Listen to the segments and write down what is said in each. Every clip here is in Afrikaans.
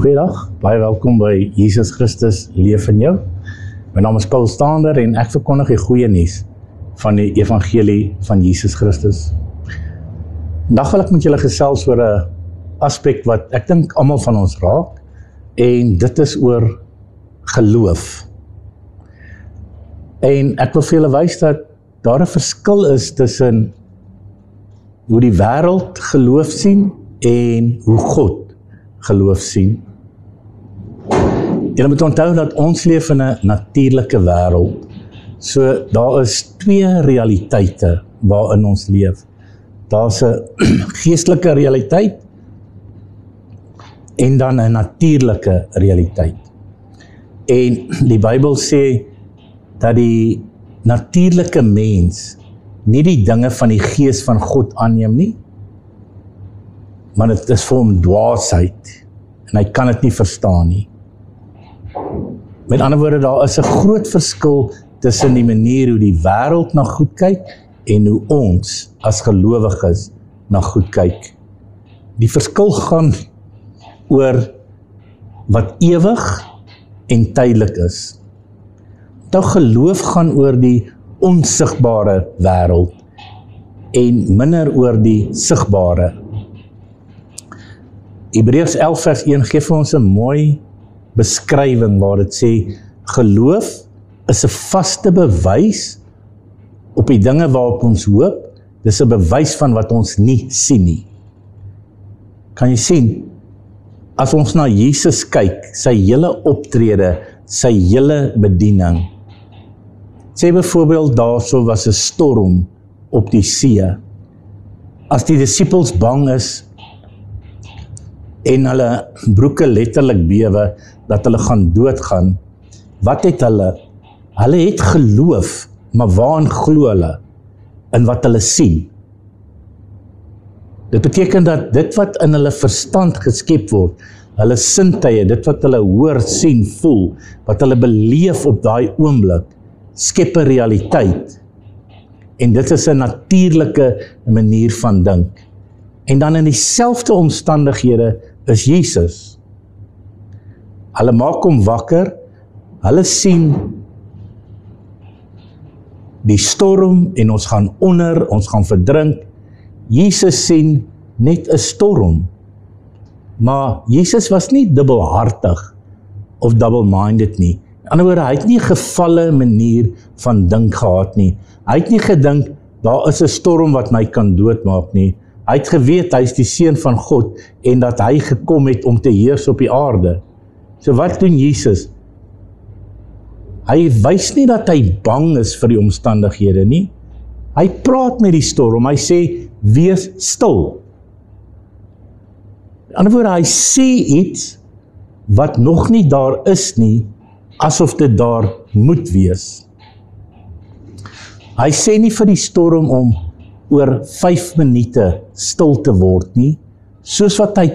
Goeiedag, baie welkom by Jesus Christus Leef in Jou. My naam is Paul Stander en ek verkondig die goeie nuus van die evangelie van Jesus Christus. Vandag wil ek met julle gesels oor 'n aspek wat ek dink almal van ons raak, en dit is oor geloof. En ek wil vir julle wys dat daar 'n verskil is tussen hoe die wêreld geloof sien en hoe God geloof sien. Julle moet onthou dat ons leef in 'n natuurlike wêreld. So daar is twee realiteite waarin ons leef. Daar's 'n geestelike realiteit en dan 'n natuurlike realiteit. En die Bybel sê dat die natuurlike mens nie die dinge van die gees van God aanneem nie, maar dit is vir hom dwaasheid en hy kan dit nie verstaan nie. Met ander woorde, daar is 'n groot verskil tussen die manier hoe die wêreld na goed kyk en hoe ons as gelowiges na goed kyk. Die verskil gaan oor wat ewig en tydelik is. Nou geloof gaan oor die onsigbare wêreld en minder oor die sigbare. Hebreërs 11 vers 1 gee vir ons 'n mooi beskrywing waar dit sê, geloof is 'n vaste bewys op die dinge waarop ons hoop. Dis 'n bewys van wat ons nie sien nie. Kan jy sien, as ons na Jesus kyk, sy hele optrede, sy hele bediening. Sê byvoorbeeld, daarso was 'n storm op die see. As die disippels bang is en hulle broeke letterlik bewe, dat hulle gaan doodgaan, wat het hulle? Hulle het geloof, maar waarin glo hulle? In wat hulle sien. Dit beteken dat dit wat in hulle verstand geskep word, hulle sintuie, dit wat hulle hoor, sien, voel, wat hulle beleef op daai oomblik, skep 'n realiteit. En dit is 'n natuurlike manier van dink. En dan in dieselfde omstandighede is Jesus. Hulle maak hom wakker, hulle sien die storm en ons gaan onder, ons gaan verdrink. Jesus sien net 'n storm. Maar Jesus was nie dubbelhartig of double-minded nie. In ander woorde, hy het nie 'n gevalle manier van dink gehad nie. Hy het nie gedink, daar is 'n storm wat my kan doodmaak nie. Hy het geweet, hy is die seun van God en dat hy gekom het om te heers op die aarde. So wat doen Jesus? Hy wys nie dat hy bang is vir die omstandighede nie. Hy praat met die storm, hy sê, wees stil. In ander woorde, hy sê iets wat nog nie daar is nie, asof dit daar moet wees. Hy sê nie vir die storm om oor 5 minute stil te word nie. Soos wat hy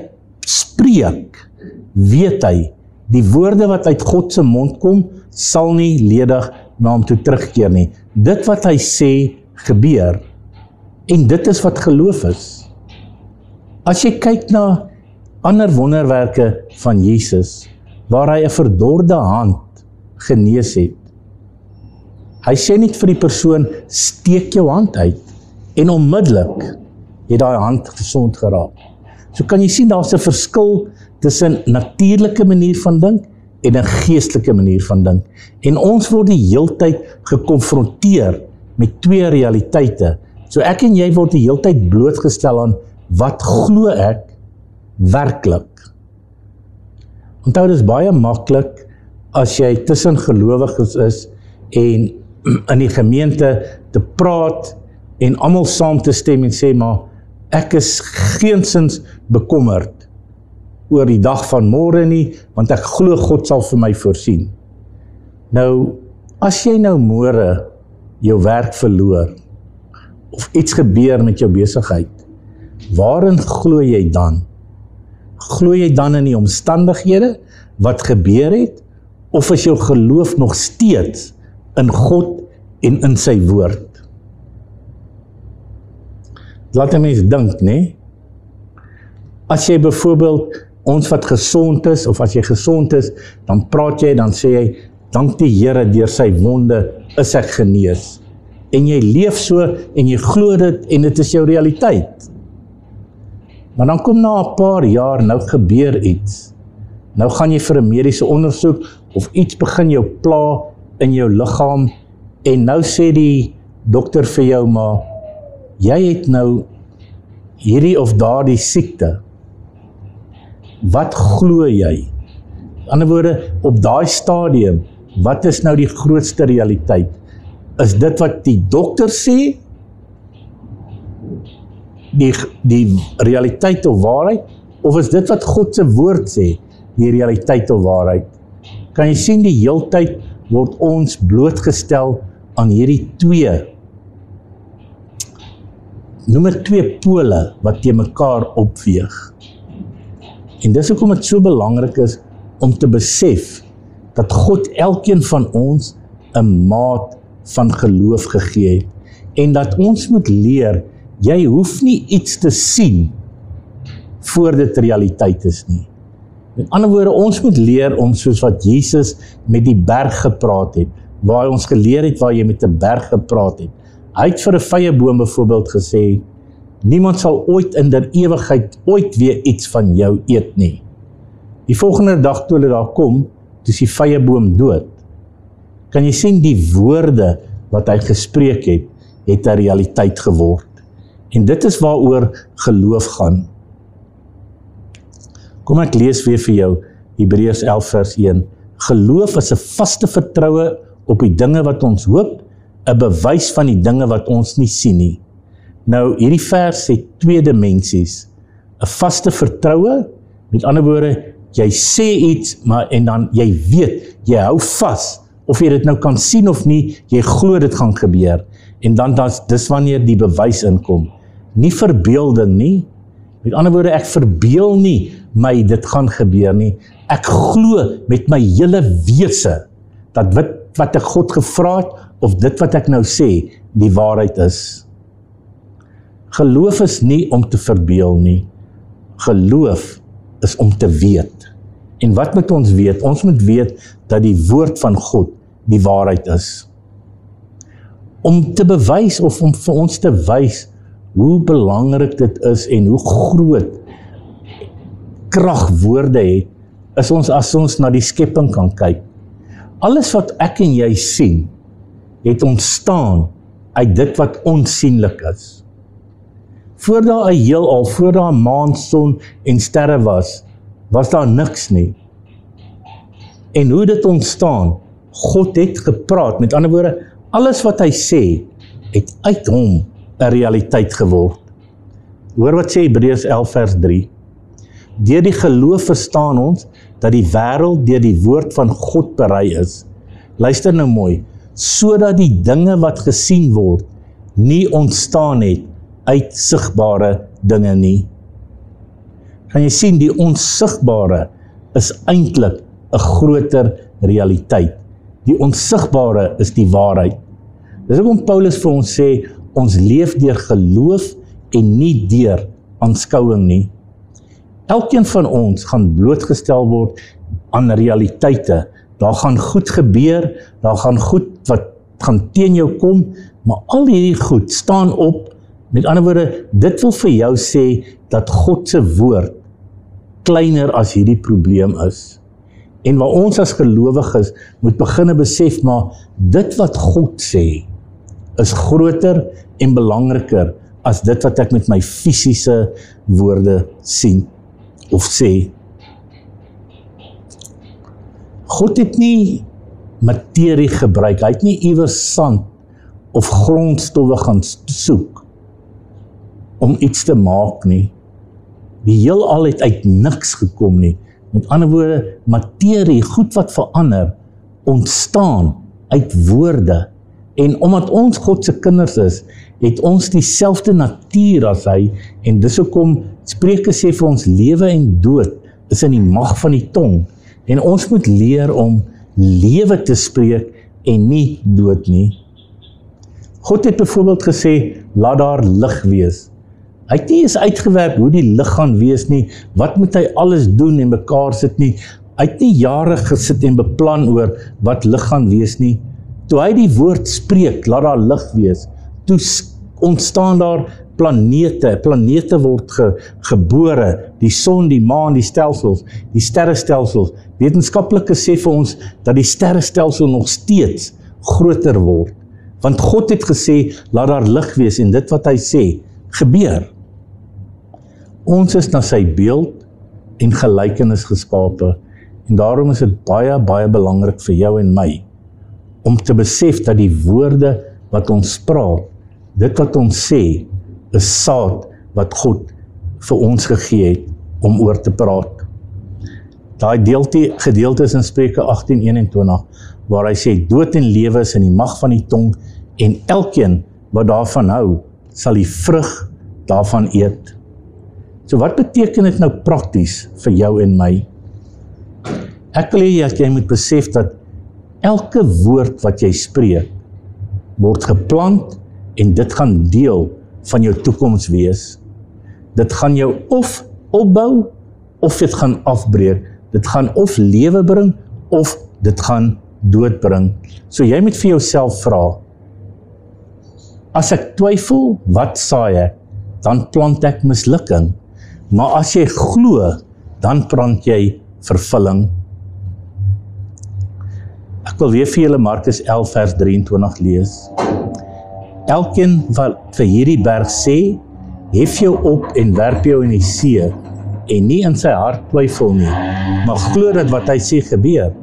spreek, weet hy, die woorde wat uit God se mond kom, sal nie ledig na hom toe terugkeer nie. Dit wat hy sê, gebeur. En dit is wat geloof is. As jy kyk na ander wonderwerke van Jesus, waar hy 'n verdorde hand genees het. Hy sê nie vir die persoon, steek jou hand uit, en onmiddellik het daai hand gesond geraak. So kan jy sien, daar's 'n verskil tussen natuurlike manier van dink en 'n geestelike manier van dink. En ons word die heeltyd gekonfronteer met twee realiteite. So ek en jy word die heeltyd blootgestel aan, wat glo ek werklik? Onthou, dit is baie maklik as jy tussen gelowiges is en in die gemeente te praat en almal saam te stem en sê, maar ek is geensins bekommerd oor die dag van môre nie, want ek glo God sal vir my voorsien. Nou, as jy nou môre jou werk verloor, of iets gebeur met jou besigheid, waarin glo jy dan? Glo jy dan in die omstandighede wat gebeur het, of is jou geloof nog steeds in God en in sy woord? Laat 'n mens dink, né? As jy byvoorbeeld ons wat gesond is, of as jy gesond is, dan praat jy, dan sê jy, dank die Here, deur sy wonde is ek genees. En jy leef so, en jy glo dit, en dit is jou realiteit. Maar dan kom na 'n paar jaar, nou gebeur iets. Nou gaan jy vir 'n mediese ondersoek, of iets begin jou pla in jou liggaam, en nou sê die dokter vir jou, maar jy het nou hierdie of daardie siekte. Wat glo jy? In ander woorde, op daai stadium, wat is nou die grootste realiteit? Is dit wat die dokter sê, die realiteit of waarheid, of is dit wat God se woord sê, die realiteit of waarheid? Kan jy sien, die heeltyd word ons blootgestel aan hierdie twee pole wat teen mekaar opweeg. En dis hoekom dit so belangrik is om te besef dat God elkeen van ons 'n maat van geloof gegee het, en dat ons moet leer, jy hoef nie iets te sien voor dit realiteit is nie. Met ander woorde, ons moet leer om soos wat Jesus met die berg gepraat het, waar hy ons geleer het waar jy met 'n berg gepraat het. Hy het vir 'n vyeboom byvoorbeeld gesê, niemand sal ooit in der ewigheid ooit weer iets van jou eet nie. Die volgende dag toe hulle daar kom, is die vyeboom dood. Kan jy sien, die woorde wat hy gespreek het, het 'n realiteit geword. En dit is waaroor geloof gaan. Kom ek lees weer vir jou, Hebreërs 11 vers 1. Geloof is 'n vaste vertroue op die dinge wat ons hoop, 'n bewys van die dinge wat ons nie sien nie. Nou, hierdie vers het twee dimensies. 'n Vaste vertroue, met ander woorde, jy sê iets, maar en dan jy weet, jy hou vas, of jy dit nou kan sien of nie, jy glo dit gaan gebeur. En dan dis wanneer die bewys inkom. Nie verbeelding nie, met ander woorde, ek verbeel nie my dit gaan gebeur nie. Ek glo met my hele wese, dat wat ek God gevra het, of dit wat ek nou sê, die waarheid is. Geloof is nie om te verbeel nie. Geloof is om te weet. En wat moet ons weet? Ons moet weet dat die woord van God die waarheid is. Om te bewys, of om vir ons te wys hoe belangrik dit is en hoe groot krag woorde het, is ons as ons na die skepping kan kyk. Alles wat ek en jy sien, het ontstaan uit dit wat onsienlik is. Voor daar 'n heelal, voor daar 'n maan, son en sterre was daar niks nie. En hoe dit ontstaan, God het gepraat, met ander woorde, alles wat hy sê, het uit hom 'n realiteit geword. Hoor wat sê Hebreërs 11 vers 3. Deur die geloof verstaan ons, dat die wêreld deur die woord van God berei is. Luister nou mooi, sodat die dinge wat gesien word, nie ontstaan het uit sigbare dinge nie. Kan jy sien, die onsigbare is eintlik 'n groter realiteit. Die onsigbare is die waarheid. Dis hoekom Paulus vir ons sê, ons leef deur geloof en nie deur aanskouing nie. Elkeen van ons gaan blootgestel word aan realiteite. Daar gaan goed gebeur, daar gaan goed wat gaan teen jou kom, maar al hierdie goed staan op. Met ander woorde, dit wil vir jou sê dat God se woord kleiner as hierdie probleem is. En waar ons as gelowiges moet begin besef, maar dit wat God sê, is groter en belangriker as dit wat ek met my fisiese woorde sien of sê. God het nie materie gebruik, hy het nie iewers sand of grondstowwe gaan soek om iets te maak nie. Die heelal het uit niks gekom nie. Met ander woorde, materie, goed wat verander, ontstaan uit woorde. En omdat ons God se kinders is, het ons dieselfde natuur as hy, en dis hoekom Spreuke sê vir ons, lewe en dood is in die mag van die tong. En ons moet leer om lewe te spreek en nie dood nie. God het byvoorbeeld gesê, laat daar lig wees. Hy het nie eens uitgewerk hoe die lig gaan wees nie, wat moet hy alles doen en mekaar sit nie. Hy het nie jare gesit en beplan oor wat lig gaan wees nie. Toe hy die woord spreek, laat daar lig wees, toe ontstaan daar planete word gebore, die son, die maan, die stelsels, die sterrestelsels. Wetenskaplikes sê vir ons dat die sterrestelsel nog steeds groter word. Want God het gesê, laat daar lig wees en dit wat hy sê, gebeur. Ons is na sy beeld en gelykenis geskape en daarom is dit baie, baie belangrik vir jou en my om te besef dat die woorde wat ons praat, dit wat ons sê, is saad wat God vir ons gegee het om oor te praat. Daai gedeelte is in Spreuke 18:21, waar hy sê, dood en lewe is in die mag van die tong, en elkeen wat daarvan hou, sal die vrug daarvan eet. So wat beteken dit nou prakties vir jou en my? Ek wil hê dat jy moet besef dat elke woord wat jy spreek, word geplant en dit gaan deel van jou toekoms wees. Dit gaan jou of opbou, of dit gaan afbreek. Dit gaan of lewe bring, of dit gaan dood bring. So jy moet vir jouself vra, as ek twyfel, wat saai ek? Dan plant ek mislukking. Maar as jy glo, dan plant jy vervulling. Ek wil weer vir julle Markus 11 vers 23 lees. Elkeen wat vir hierdie berg sê, hef jou op en werp jou in die see, en nie in sy hart twyfel nie, maar glo dat wat hy sê gebeur,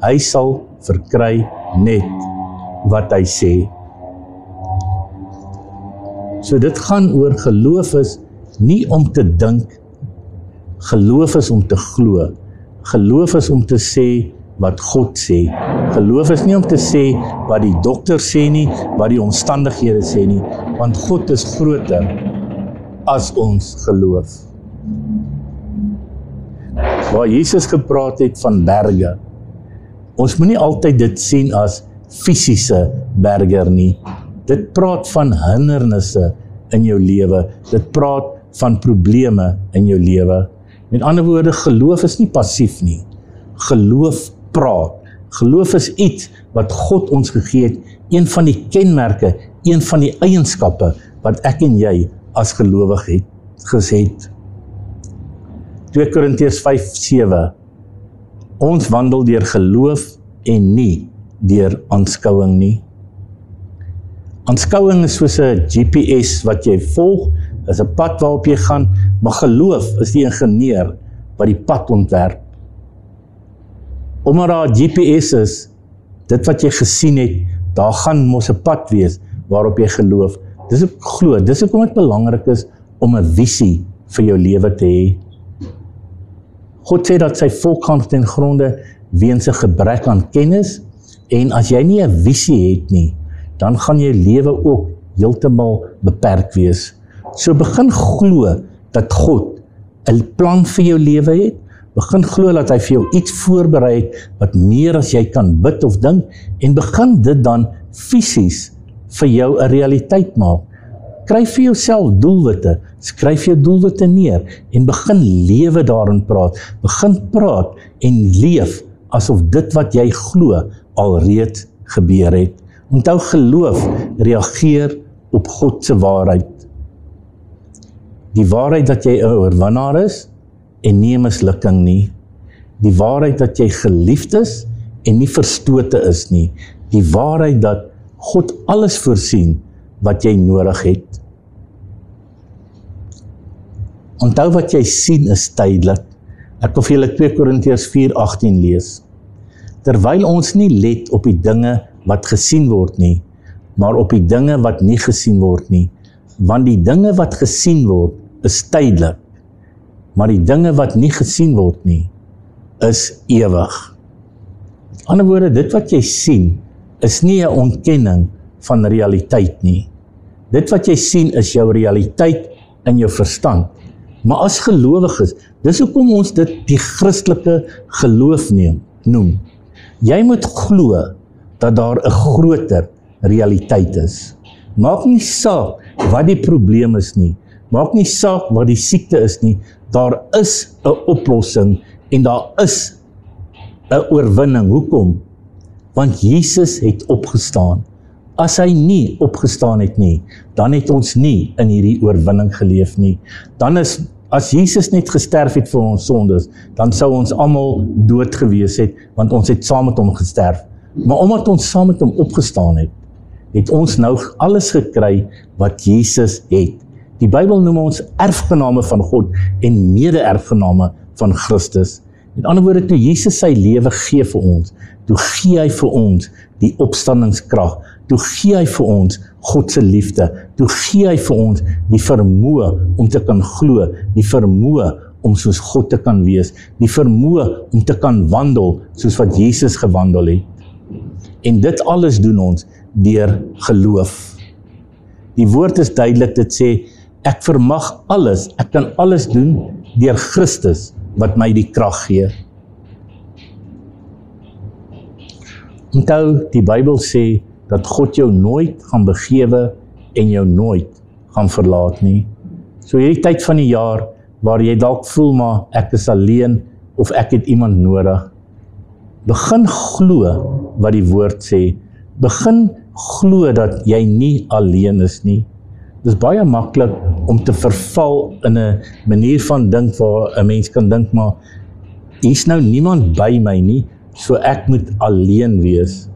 hy sal verkry net wat hy sê. So dit gaan oor geloof is nie om te dink, geloof is om te glo. Geloof is om te sê wat God sê. Geloof is nie om te sê wat die dokter sê nie, wat die omstandighede sê nie, want God is groter as ons geloof. Waar Jesus gepraat het van berge, ons moet nie altyd dit sien as fisiese berge nie. Dit praat van hindernisse in jou lewe, dit praat van probleme in jou lewe. Met ander woorde, geloof is nie passief nie. Geloof praat. Geloof is iets wat God ons gegee het, een van die kenmerke, een van die eienskappe wat ek en jy as gelowig het gesê. 2 Korintiërs 5:7. Ons wandel deur geloof en nie deur aanskouing nie. Aanskouing is soos 'n GPS wat jy volg, is 'n pad waarop jy gaan, maar geloof is die ingenieur wat die pad ontwerp. Omdat daar GPS is, dit wat jy gesien het, daar gaan mos 'n pad wees waarop jy geloof. Dis hoekom dit belangrik is om 'n visie vir jou lewe te hê. God sê dat sy volk gaan ten gronde weens 'n gebrek aan kennis, en as jy nie 'n visie het nie, dan gaan jou lewe ook heeltemal beperk wees. So begin glo dat God 'n plan vir jou lewe het, begin glo dat hy vir jou iets voorberei het wat meer as jy kan bid of dink, en begin dit dan fisies vir jou 'n realiteit maak. Kry vir jouself doelwitte, skryf jou doelwitte neer en begin lewe daarin praat. Begin praat en leef asof dit wat jy glo alreeds gebeur het. Onthou, geloof reageer op God se waarheid. Die waarheid dat jy 'n oorwinnaar is en nie 'n mislukking nie. Die waarheid dat jy geliefd is en nie verstote is nie. Die waarheid dat God alles voorsien wat jy nodig het. Onthou, wat jy sien is tydelik. Ek wil vir julle 2 Korintiërs 4:18 lees. Terwyl ons nie let op die dinge wat gesien word nie, maar op die dinge wat nie gesien word nie, want die dinge wat gesien word is tydelik, maar die dinge wat nie gesien word nie, is ewig. Met ander woorde, dit wat jy sien, is nie 'n ontkenning van realiteit nie. Dit wat jy sien is jou realiteit in jou verstand. Maar as gelowiges, dis hoekom ons dit die Christelike geloof noem. Jy moet glo dat daar 'n groter realiteit is. Maak nie saak wat die probleem is nie. maak nie saak wat die siekte is nie, daar is 'n oplossing en daar is 'n oorwinning. Hoekom? Want Jesus het opgestaan. As hy nie opgestaan het nie, dan het ons nie in hierdie oorwinning geleef nie. As Jesus net gesterf het vir ons sondes, dan sou ons almal dood gewees het, want ons het saam met hom gesterf. Maar omdat ons saam met hom opgestaan het, het ons nou alles gekry wat Jesus het. Die Bybel noem ons erfgename van God en mede-erfgename van Christus. Met ander woorde, toe Jesus sy lewe gee vir ons, toe gee hy vir ons die opstandingskrag, toe gee hy vir ons God se liefde, toe gee hy vir ons die vermoë om te kan glo, die vermoë om soos God te kan wees, die vermoë om te kan wandel soos wat Jesus gewandel het. En dit alles doen ons deur geloof. Die woord is duidelik, dit sê, ek vermag alles, ek kan alles doen deur Christus wat my die krag gee. Onthou, die Bybel sê dat God jou nooit gaan begewe en jou nooit gaan verlaat nie. So hierdie tyd van die jaar waar jy dalk voel maar ek is alleen of ek het iemand nodig, begin glo wat die woord sê. Begin glo dat jy nie alleen is nie. Dit is baie maklik om te verval in 'n manier van dink waar 'n mens kan dink, maar hier's nou niemand by my nie, so ek moet alleen wees.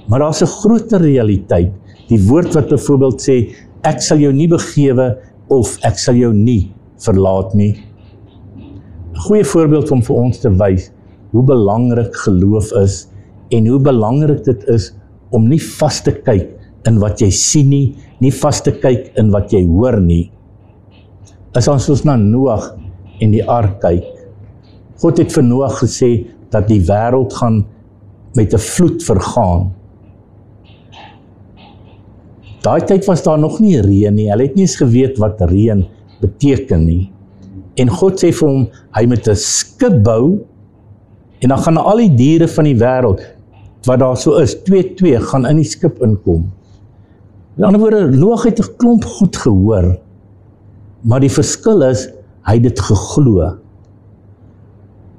Maar daar's 'n groter realiteit. Die woord wat byvoorbeeld sê, ek sal jou nie begewe of ek sal jou nie verlaat nie. 'n Goeie voorbeeld om vir ons te wys hoe belangrik geloof is en hoe belangrik dit is om nie vas te kyk in wat jy sien nie vas te kyk in wat jy hoor nie. As ons na Noag en die ark kyk, God het vir Noag gesê dat die wêreld gaan met 'n vloed vergaan. Daai tyd was daar nog nie reën nie, hulle het nie eens geweet wat reën beteken nie. En God sê vir hom, hy moet 'n skip bou, en dan gaan al die diere van die wêreld, wat daar so is, 2 gaan in die skip inkom. In ander woorde, Noag het 'n klomp goed gehoor, maar die verskil is, hy het dit geglo.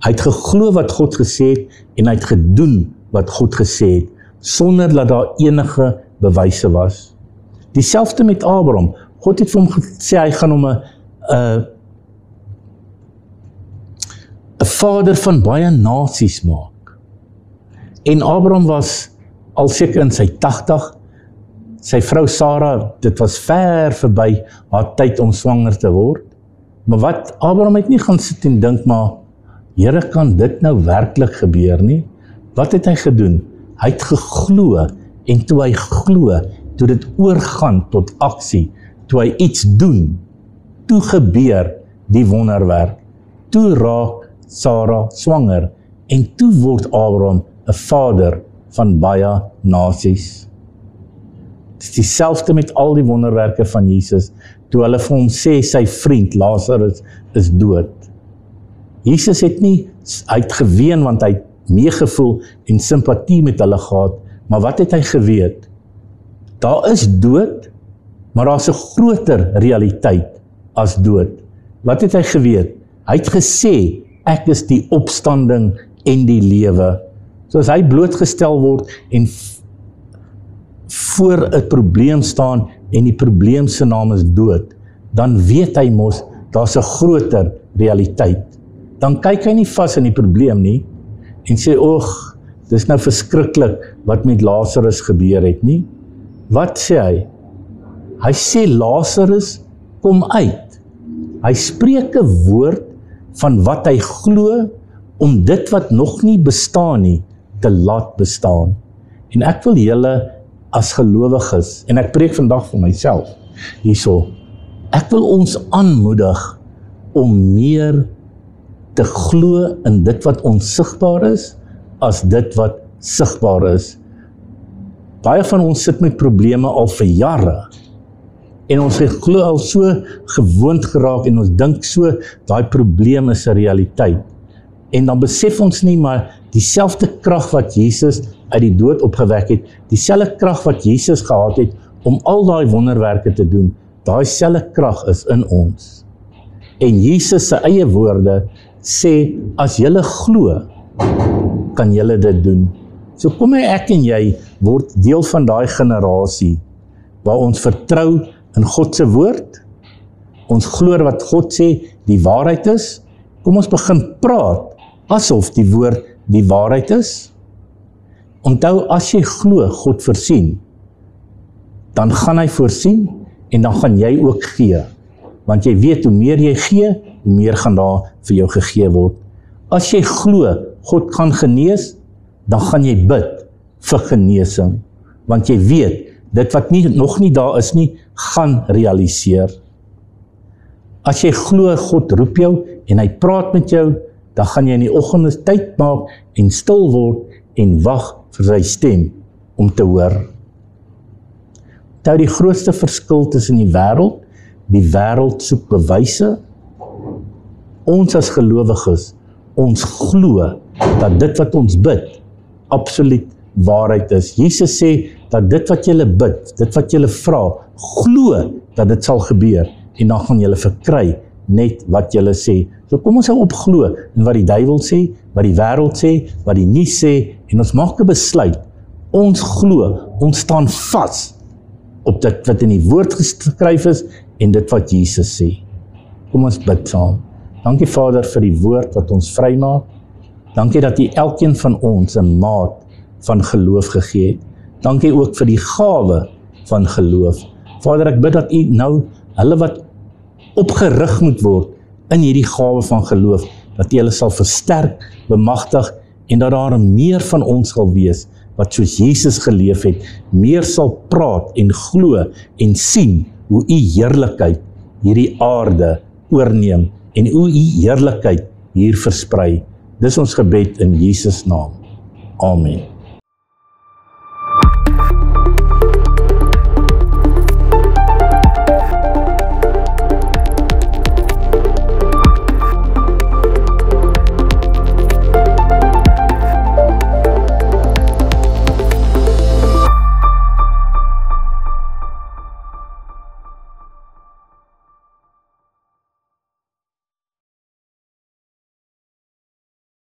Hy het geglo wat God gesê het, en hy het gedoen wat God gesê het, sonder dat daar enige bewyse was. Dieselfde met Abraham. God het vir hom gesê, hy gaan hom 'n vader van baie nasies maak. En Abraham was al seker in sy 80, sy vrou Sara, dit was ver verby haar tyd om swanger te word. Maar wat, Abraham het nie gaan sit en dink, maar Here, kan dit nou werklik gebeur nie? Wat het hy gedoen? Hy het geglo, en toe hy glo, toe dit oorgaan tot aksie, toe hy iets doen, toe gebeur die wonderwerk, toe raak Sara swanger, en toe word Abraham 'n vader van baie nasies. Dit is dieselfde met al die wonderwerke van Jesus, toe hulle vir hom sê, sy vriend Lazarus is dood. Jesus het nie, hy het geween, want hy het meegevoel en simpatie met hulle gehad, maar wat het hy geweet? Daar is dood, maar daar is 'n groter realiteit as dood. Wat het hy geweet? Hy het gesê, ek is die opstanding en die lewe. So as hy blootgestel word en voor 'n probleem staan en die probleem se naam is dood, dan weet hy mos, daar's 'n groter realiteit. Dan kyk hy nie vas in die probleem nie en sê, oeg, dis nou verskriklik wat met Lazarus gebeur het nie. Wat sê hy? Hy sê, Lazarus, kom uit. Hy spreek 'n woord van wat hy glo, om dit wat nog nie bestaan nie, te laat bestaan. En ek wil julle as gelowiges, en ek preek vandag vir myself, hierso, ek wil ons aanmoedig om meer te glo in dit wat onsigbaar is, as dit wat sigbaar is. Baie van ons sit met probleme al vir jare, en ons het glo al so gewoond geraak, en ons dink so, daai probleem is 'n realiteit. En dan besef ons nie, maar dieselfde krag wat Jesus uit die dood opgewek het, dieselfde krag wat Jesus gehad het, om al daai wonderwerke te doen, daai selfde krag is in ons. En Jesus se eie woorde sê, as julle glo, kan julle dit doen. So kom ek en jy word deel van daai generasie, waar ons vertrou in God se woord, ons glo wat God sê, die waarheid is, kom ons begin praat, asof die woord die waarheid is. Onthou, as jy glo, God voorsien, dan gaan hy voorsien, en dan gaan jy ook gee. Want jy weet, hoe meer jy gee, hoe meer gaan daar vir jou gegee word. As jy glo, God gaan genees, dan gaan jy bid vir genesing. Want jy weet, dit wat nog nie daar is nie, gaan realiseer. As jy glo, God roep jou, en hy praat met jou, dan gaan jy in die oggende tyd maak, en stil word, en wag vir sy stem, om te hoor. Die grootste verskil tussen die wêreld soek bewyse. Ons as gelowiges, ons glo dat dit wat ons bid, absoluut waarheid is. Jesus sê dat dit wat julle bid, dit wat julle vra, glo dat dit sal gebeur, en dan gaan julle verkry net wat julle sê. So kom ons hou op glo in wat die duiwel sê, wat die wêreld sê, wat die nuus sê, en ons maak 'n besluit. Ons glo, ons staan vas op dit wat in die woord geskryf is, en dit wat Jesus sê. Kom ons bid saam. Dankie Vader vir die woord wat ons vrymaak. Dankie dat U elkeen van ons 'n maat van geloof gegee het. Dankie ook vir die gawe van geloof. Vader, ek bid dat U nou, hulle wat opgerig moet word in hierdie gawe van geloof, dat U hulle sal versterk, bemagtig, en dat daar meer van ons sal wees, wat soos Jesus geleef het, meer sal praat en glo en sien hoe U heerlikheid hierdie aarde oorneem en hoe U heerlikheid hier versprei. Dis ons gebed in Jesus naam. Amen.